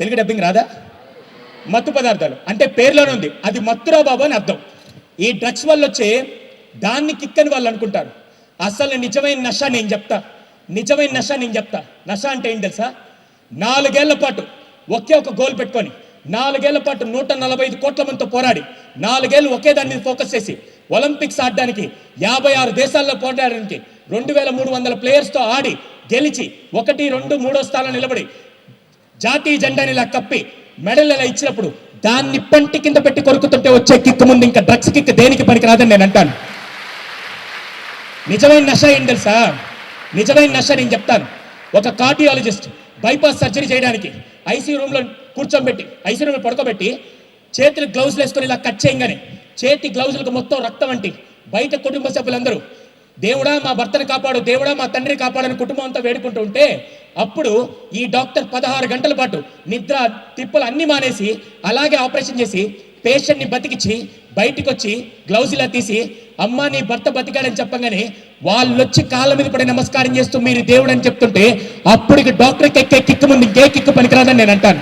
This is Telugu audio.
తెలుగు డబ్బింగ్ రాదా? మత్తు పదార్థాలు అంటే పేర్లోనే ఉంది, అది మత్తురా బాబు అని అర్థం. ఈ డ్రగ్స్ వల్ల వచ్చే దాన్ని కిక్ అని వాళ్ళు అనుకుంటారు. అసలు నిజమైన నష నేను చెప్తా, నిజమైన నష నేను చెప్తా. నష అంటే ఏంటి తెలుసా? 4 ఏళ్ల పాటు ఒకే ఒక గోల్ పెట్టుకొని 4 ఏళ్ల పాటు 145 కోట్ల మందితో పోరాడి 4 ఏళ్ళు ఒకే దాని మీద ఫోకస్ చేసి ఒలింపిక్స్ ఆడడానికి 56 దేశాల్లో పోరాడడానికి 2300 ప్లేయర్స్తో ఆడి గెలిచి 1, 2, 3 స్థానాలు నిలబడి జాతీయ జెండాని ఇలా కప్పి మెడల్ ఇలా ఇచ్చినప్పుడు దాన్ని పంటి కింద పెట్టి కొరుకుతుంటే వచ్చే కిక్ ముందు ఇంకా డ్రగ్స్ కిక్ దేనికి పనికి రాదని నేను అంటాను. నిజమైన నష ఏం తెలుసా? నిజమైన నష నేను చెప్తాను. ఒక కార్డియాలజిస్ట్ బైపాస్ సర్జరీ చేయడానికి ఐసీయూ రూమ్లో కూర్చోబెట్టి ఐసీయూ రూమ్లో పడుకోబెట్టి చేతులు గ్లౌజులు వేసుకొని ఇలా కట్ చేయగానే చేతి గ్లౌజులకు మొత్తం రక్తం అంటి బయట కుటుంబ సభ్యులందరూ దేవుడా మా భర్తను కాపాడు, దేవుడా మా తండ్రిని కాపాడని కుటుంబం అంతా వేడుకుంటూ ఉంటే అప్పుడు ఈ డాక్టర్ 16 గంటల పాటు నిద్ర తిప్పలు అన్నీ మానేసి అలాగే ఆపరేషన్ చేసి పేషెంట్ని బతికించి బయటికి వచ్చి గ్లౌజ్ ఇలా తీసి అమ్మ నీ భర్త బతికాడని చెప్పగానే వాళ్ళు వచ్చి కాళ్ళ మీద పడి నమస్కారం చేస్తూ మీరు దేవుడు అని చెప్తుంటే అప్పటికి డాక్టర్కి ఎక్కే కిక్కు ముందు ఇంకే కిక్కు పనికిరాదని నేను అంటాను.